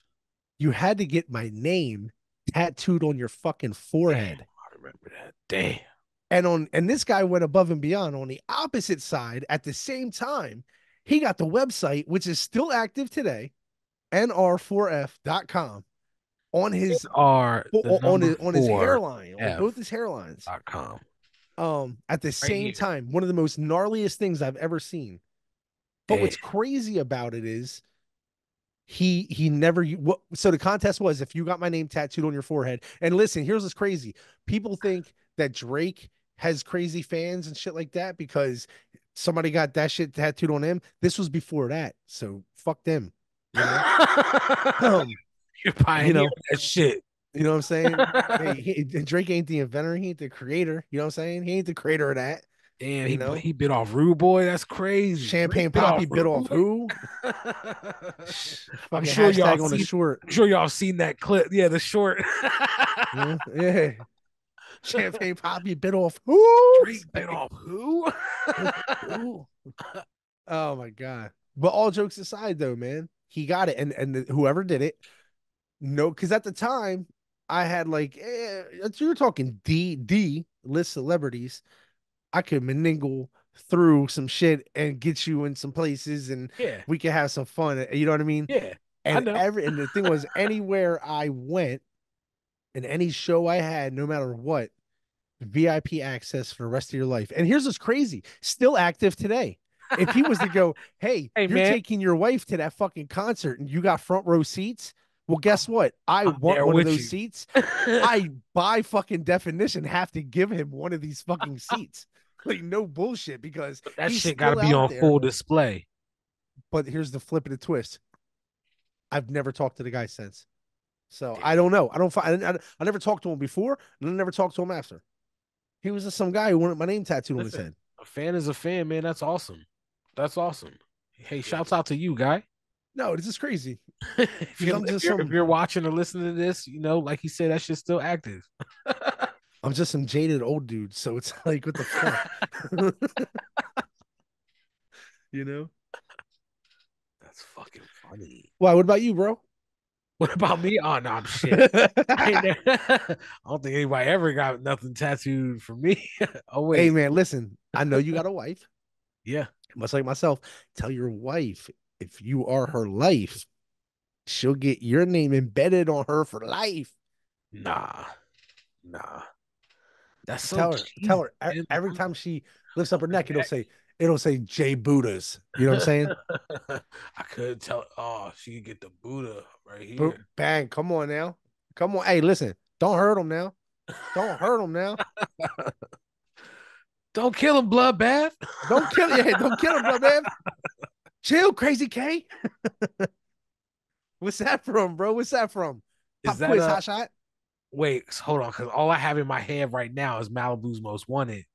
you had to get my name tattooed on your fucking Damn, forehead. I remember that. Damn. And this guy went above and beyond on the opposite side at the same time. He got the website, which is still active today, nr4f.com, on his Are the number on his four hairline, on both his hairlines. F.com. At the Right same here. time, one of the most gnarliest things I've ever seen. But Damn. what's crazy about it is he never so the contest was if you got my name tattooed on your forehead. And listen, here's what's crazy. People think that Drake has crazy fans and shit like that because somebody got that shit tattooed on him. This was before that. So fuck them. You know? You're You pioneering know, that shit. you know what I'm saying? Hey, Drake ain't the inventor, he ain't the creator. You know what I'm saying? He ain't the creator of that. Damn, You he know, he bit off Rude Boy. That's crazy. Drake Champagne bit off Poppy bit Rude off Boy. who? I'm Fucking sure y'all hashtag on the seen. short. I'm sure y'all seen that clip. Yeah, the short. Yeah. Champagne Poppy bit off who? Drake bit off who? Who? Oh my god! But all jokes aside, though, man, he got it, and whoever did it, no, because at the time I had like you're talking D list celebrities. I could mingle through some shit and get you in some places, and Yeah, we could have some fun. You know what I mean? yeah. I And know. and the thing was, anywhere I went, and any show I had, no matter what, VIP access for the rest of your life. And here's what's crazy, still active today. If he was to go, "Hey, Hey you're man, taking your wife to that fucking concert and you got front row seats," well, guess what? I I'm want there one of with those you. seats. I, by fucking definition, have to give him one of these fucking seats. Like, no bullshit, because That he's shit got to still be out on there. full display. But here's the flip of the twist. I've never talked to the guy since. So Damn. I don't know. I never talked to him before, and I never talked to him after. He was just some guy who wanted my name tattooed on his Listen, head. a fan is a fan, man. That's awesome. That's awesome. Hey, shouts out to you, guy. No, this is crazy. if Because you're I'm if just you're if some you're watching or listening to this, like he said, that shit's still active. I'm just some jaded old dude. So it's like, what the fuck? You know? That's fucking funny. Why? What about you, bro? What about me? Oh no, I'm shit. I don't think anybody ever got nothing tattooed for me. Oh Hey wait, man, listen. I know you got a wife, yeah. much like myself. Tell your wife if you are her life, she'll get your name embedded on her for life. Nah, nah. That's so Tell cheesy, her man. every time she lifts up her neck, Neck. it'll say J Buddhas. You know what I'm saying? I could tell. Oh, she could get the Buddha right Boom, here. bang. Come on now. Come on. Hey, listen, don't hurt him now. Don't hurt him now. Don't kill him, bloodbath. Don't kill yeah, don't kill him, bro, man. Chill, crazy K. What's that from, bro? What's that from? Is Pop that quiz, a hot shot. wait? Hold on, because all I have in my head right now is Malibu's Most Wanted.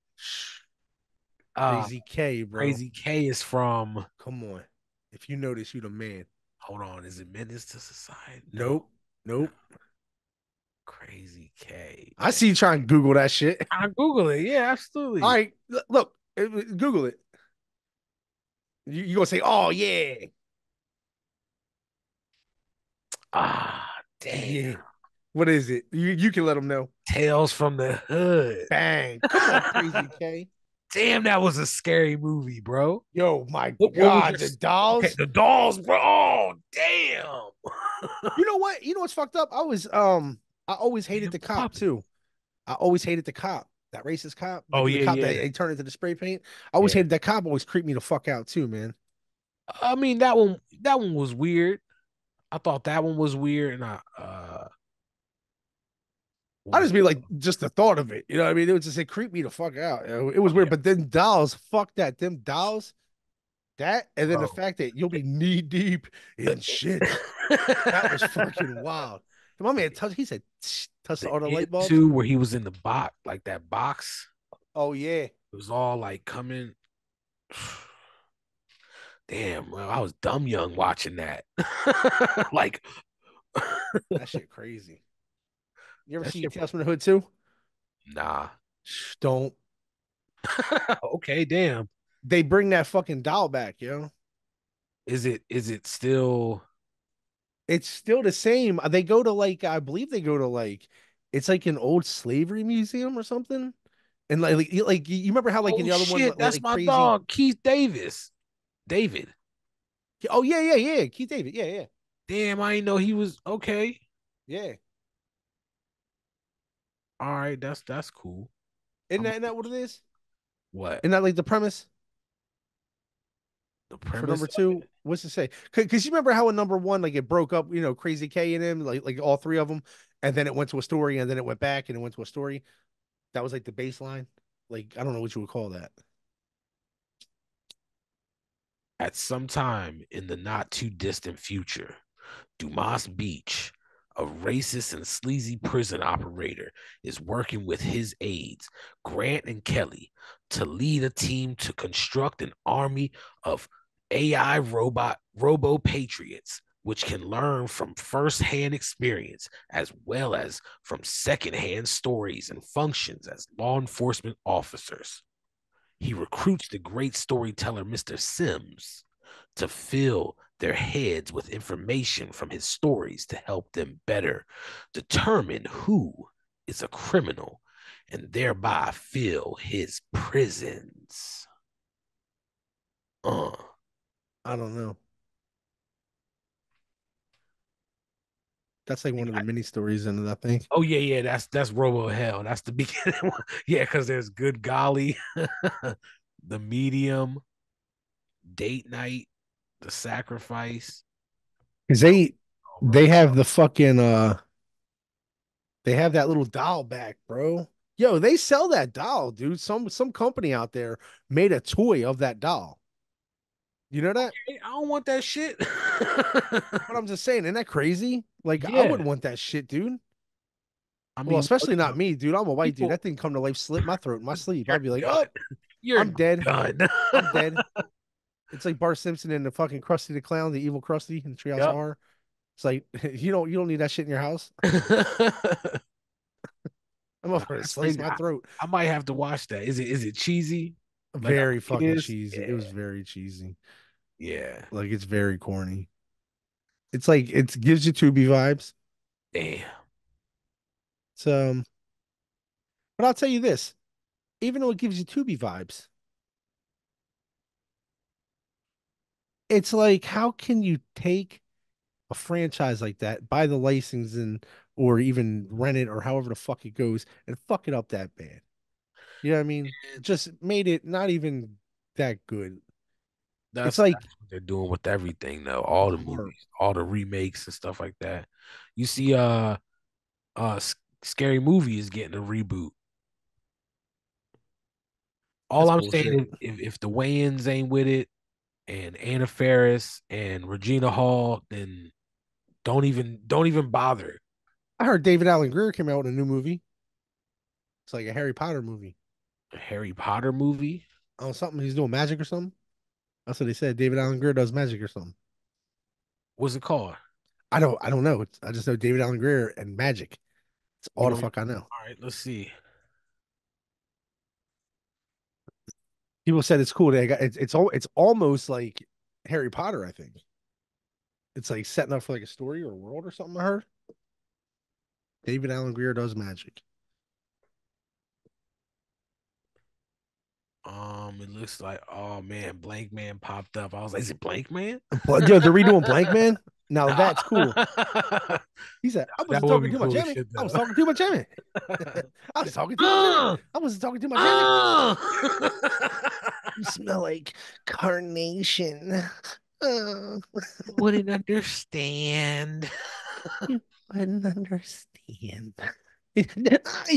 Uh, Crazy K, bro. Crazy K is from. Come on. If you know this, you the man. Hold on, is it Menace to Society? Nope. Nope. Crazy K. I see you trying to Google that shit. I Google it. Yeah, absolutely. All right, look, Google it. You gonna say, "Oh yeah, Ah, damn. yeah." What is it? You can let them know. Tales from the Hood. Bang! Come on, Crazy K. Damn, that was a scary movie, bro. Yo, my What was God, your the dolls. okay? The dolls, bro. Oh, damn. You know what? You know what's fucked up? I always hated Damn, the the cop puppet. too. I always hated the cop. That racist cop, Oh the yeah, cop that yeah, they turned into the spray paint. I always yeah. hated that cop. Always creeped me the fuck out too, man. I mean that one was weird. I thought that one was weird, and what I was just mean like just the thought of it. You know what I mean? It was just it creeped me the fuck out. It oh was weird. yeah, But then dolls, fuck that. Them dolls, that, and then the bro. fact that you'll be knee deep in shit. That was fucking wild. My man touched. He said, touched The all the it light bulbs. too, where he was in the box, like that box. Oh yeah, It was all like coming. Damn, bro, I was dumb young watching that. Like that shit crazy. You ever that see shit. Tales from the Hood too? Nah. Don't. Okay, damn. They bring that fucking doll back, yo. Is it still It's still the same. They go to like I believe they go to like it's like an old slavery museum or something. And like you remember how like in oh the other one shit, that's my crazy. dog, Keith Davis. David. Oh yeah, yeah, yeah. Keith David. Yeah, yeah. Damn, I didn't know he was okay. Yeah. All right, that's cool. Isn't I'm that what it is? what Isn't that like the premise the for premise number of two? it? What's to say? Because you remember how in number one, like it broke up, Crazy K and him, like all three of them, and then it went to a story, and then it went back, and it went to a story. That was like the baseline. Like I don't know what you would call that. At some time in the not too distant future, Dumas Beach, a racist and sleazy prison operator, is working with his aides, Grant and Kelly, to lead a team to construct an army of AI robo patriots, which can learn from firsthand experience as well as from secondhand stories and functions as law enforcement officers. He recruits the great storyteller Mr. Sims to fill their heads with information from his stories to help them better determine who is a criminal and thereby fill his prisons. Uh, I don't know. That's like one of the mini stories in it, I think. oh yeah, yeah, that's Robo Hell. That's the beginning one. Yeah, because there's Good Golly, the Medium, Date Night, the Sacrifice. Because I don't know, they bro. have the fucking they have that little doll back, bro. Yo, they sell that doll, dude. Some company out there made a toy of that doll. You know that? Hey, I don't want that shit. But I'm just saying, isn't that crazy? Like I Yeah, wouldn't want that shit, dude. I Well, mean, especially not me, dude. I'm a white dude. people, That thing come to life, slit my throat in my sleep. you're I'd be like, done. oh, You're I'm dead. done. I'm dead. It's like Bart Simpson and the fucking Krusty the Clown, the evil Krusty in Treehouse of Yep. Horror. It's like you don't need that shit in your house. I'm Nah, gonna that's slice crazy. my throat. I might have to watch that. Is it cheesy? Like I Very think it fucking is? cheesy. It Yeah. was very cheesy. Yeah. Like it's very corny. It's like it gives you Tubi vibes. Damn. So, but I'll tell you this: even though it gives you Tubi vibes, it's like how can you take a franchise like that, buy the license and or even rent it or however the fuck it goes and fuck it up that bad? You know what I mean? Just made it not even that good. It's That's like what they're doing with everything though. All the horrible. movies, all the remakes and stuff like that. You see Scary Movie is getting a reboot. All That's I'm saying bullshit. is if the Wayans ain't with it and Anna Faris and Regina Hall, then don't even bother. I heard David Allen Greer came out with a new movie. It's like a Harry Potter movie. A Harry Potter movie. Oh, something he's doing magic or something. That's what they said. David Allen Greer does magic or something. What's it called? I don't know. I just know David Allen Greer and magic. It's You all the know, fuck I know. all right, let's see. People said it's cool. It's almost like Harry Potter, I think. It's like setting up for like a story or a world or something. I heard. David Allen Greer does magic. It looks like oh man, Blank Man popped up. I was like, is it Blank Man? But yo, they're redoing Blank Man. Now that's cool. He said, I That wasn't would talking be to my cool as Jimmy. shit I was though. talking to my Jimmy. I was talking to my Jimmy. I wasn't talking to my Jimmy. You smell like carnation. Uh, Wouldn't understand. you wouldn't understand. He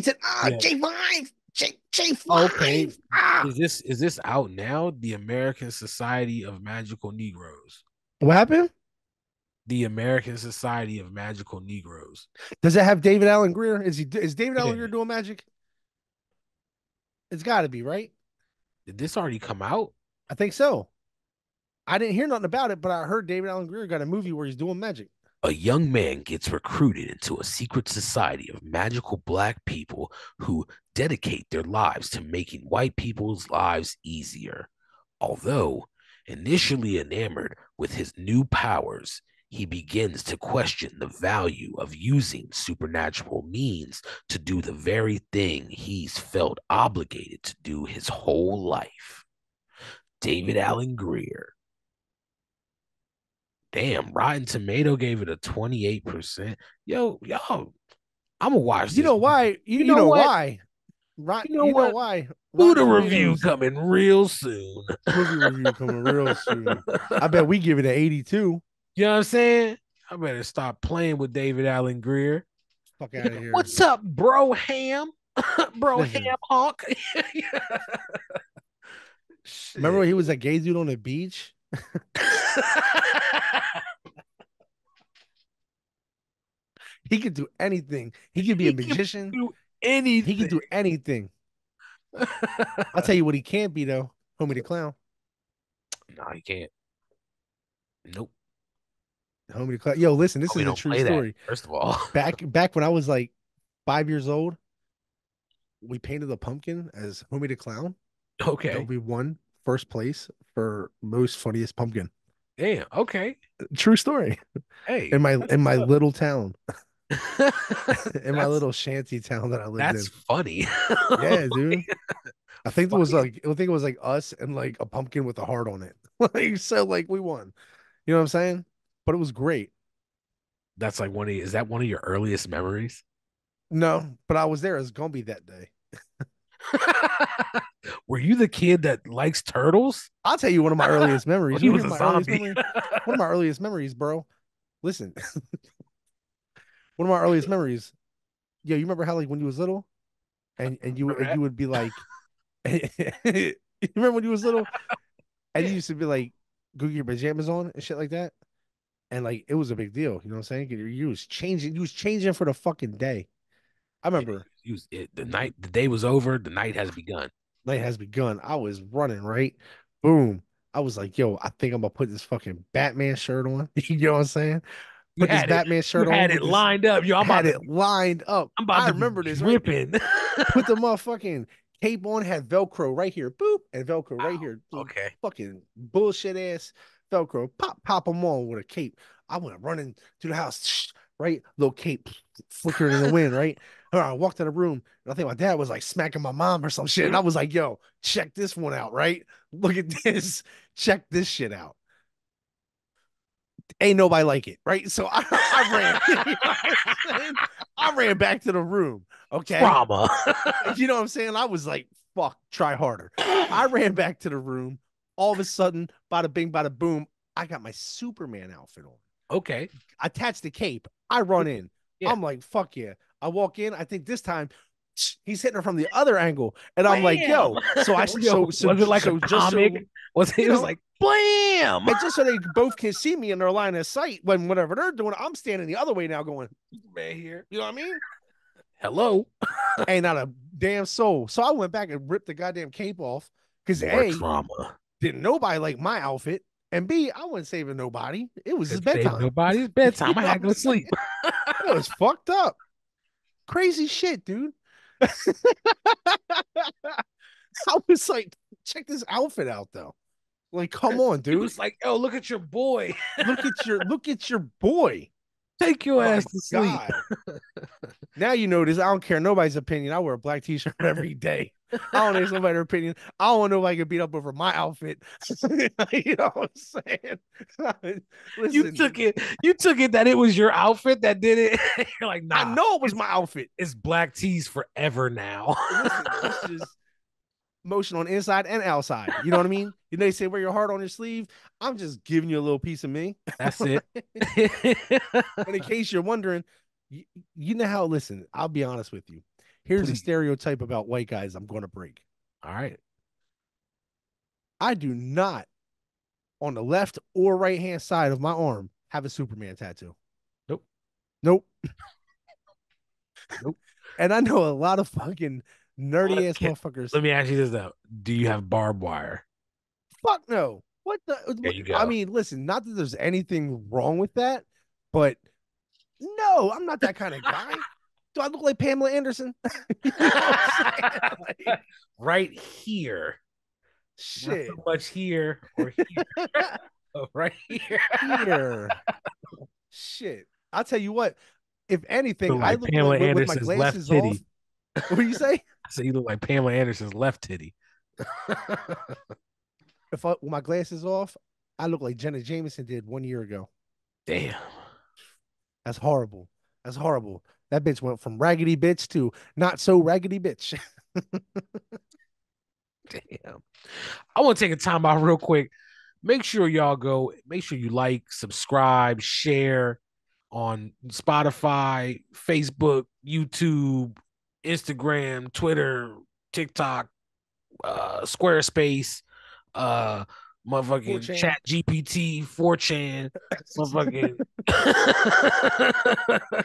said, Yeah. J5, Okay. J5. Ah. Is this out now? The American Society of Magical Negroes. What happened? The American Society of Magical Negroes. Does it have David Allen Greer? Is David Allen Yeah. Greer doing magic? It's got to be, right? Did this already come out? I think so. I didn't hear nothing about it, but I heard David Allen Greer got a movie where he's doing magic. A young man gets recruited into a secret society of magical black people who dedicate their lives to making white people's lives easier. Although initially enamored with his new powers, he begins to question the value of using supernatural means to do the very thing he's felt obligated to do his whole life. David Allen Greer. Damn, Rotten Tomato gave it a 28%. Yo, I'm gonna watch You this. know why? You You know know what? why? Right? You know You know what? why? Buddha Rotten review Tomatoes coming real soon. movie review coming real soon. I bet we give it an 82. You know what I'm saying? I better stop playing with David Allen Greer. Fuck out of here. What's up, bro ham? Bro Listen, ham honk. remember when he was a gay dude on the beach? He could do anything. He could be a magician. Do anything. He could do anything. I'll tell you what he can't be though. Homie the Clown. No, he can't. Nope. Homie the Clown. Yo, listen, this We is a don't true play story. that, first of all. Back when I was like 5 years old, we painted a pumpkin as Homie the Clown. Okay. And we won first place for most funniest pumpkin. Damn. Okay. True story. Hey. In my little town. In my That's- little shanty town that I lived in. That's funny. Yeah, dude. I think it was like us and like a pumpkin with a heart on it. Like so like we won. You know what I'm saying? But it was great. That's like is that one of your earliest memories? No, but I was there as Gumby that day. Were you the kid that likes turtles? I'll tell you one of my earliest memories. He You was hear a my earliest zombie. memory? One of my earliest memories, bro. Listen. One of my earliest memories. Yeah, you remember how like when you was little and you would be like you remember when you was little and you used to be like go get your pajamas on and shit like that? And like it was a big deal, you know what I'm saying? You was changing for the fucking day. I remember The day was over, the night has begun. night has begun. I was running, right? Boom. I was like, yo, I think I'm gonna put this fucking Batman shirt on. You know what I'm saying? Put this Batman shirt you on. had it lined up. Yo, I'm lined up. I'm about I to remember be this. dripping. Right? Put the motherfucking cape on, had Velcro right here, boop, and Velcro right here. Okay. Fucking bullshit ass Velcro. Pop them on with a cape. I went running to the house, right? Little cape flickering in the wind, right? I walked in the room, and I think my dad was like smacking my mom or some shit. And I was like, yo, check this one out, right? Look at this. Check this shit out. Ain't nobody like it, right? So I ran. You know what I'm saying? I ran back to the room. Okay. Trauma. You know what I'm saying? I was like, fuck, try harder. I ran back to the room. All of a sudden, bada bing, bada boom, I got my Superman outfit on. Okay. Attached the cape. I run in. Yeah. I'm like, fuck yeah. I walk in. I think this time he's hitting her from the other angle. And I'm like, yo. So I was it like a comic? Was it was like blam? And just so they both can see me in their line of sight when whatever they're doing, I'm standing the other way now going, man here. You know what I mean? Hello. Ain't not a damn soul. So I went back and ripped the goddamn cape off because A, trauma. Didn't nobody like my outfit, and B, I wasn't saving nobody. It was his bedtime. Nobody's bedtime. I had to go to sleep. It was fucked up. Crazy shit, dude. I was like, check this outfit out though. Like, come on, dude. It was like, oh, look at your boy. look at your boy. Take your ass to sleep. Now you know this. I don't care nobody's opinion. I wear a black t-shirt every day. I don't ask nobody's opinion. I don't want nobody get beat up over my outfit. You know what I'm saying? You Listen, took it. You took it that it was your outfit that did it. You're like, I nah. know it was my outfit. It's black tees forever now. Listen, it's just motion on the inside and outside. You know what I mean? You know, they say wear your heart on your sleeve. I'm just giving you a little piece of me. That's it. And in case you're wondering, you know how, listen, I'll be honest with you. Here's a Please. stereotype about white guys I'm going to break. All right. I do not, on the left or right hand side of my arm, have a Superman tattoo. Nope. Nope. Nope. And I know a lot of fucking nerdy ass Okay. motherfuckers. Let me ask you this though: do you have barbed wire? Fuck no. What the? There you go. I mean, listen, not that there's anything wrong with that, but no, I'm not that kind of guy. Do I look like Pamela Anderson? You know what I'm saying? Like, Right here. shit. Not so much here or here. Oh, right here. Here. Shit. I'll tell you what. If anything, Look I like look Pamela like with my Anderson's left glasses titty. off. What do you say? So you look like Pamela Anderson's left titty. If I, with my glasses off, I look like Jenna Jameson did 1 year ago. Damn. That's horrible. That's horrible. That bitch went from raggedy bitch to not so raggedy bitch. Damn. I want to take a time out real quick. Make sure y'all go, make sure you like, subscribe, share on Spotify, Facebook, YouTube, Instagram, Twitter, TikTok, Squarespace, motherfucking 4chan. Chat GPT, 4chan, motherfucking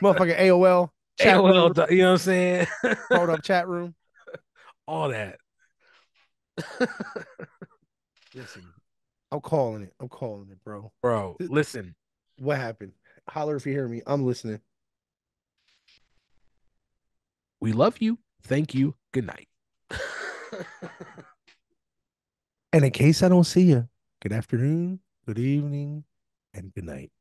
Motherfucking AOL chat AOL, room, you know what I'm saying? brought up chat room. All that. Listen, I'm calling it. I'm calling it, bro. Bro, listen. What happened? Holler if you hear me. I'm listening. We love you. Thank you. Good night. And in case I don't see you, good afternoon, good evening, and good night.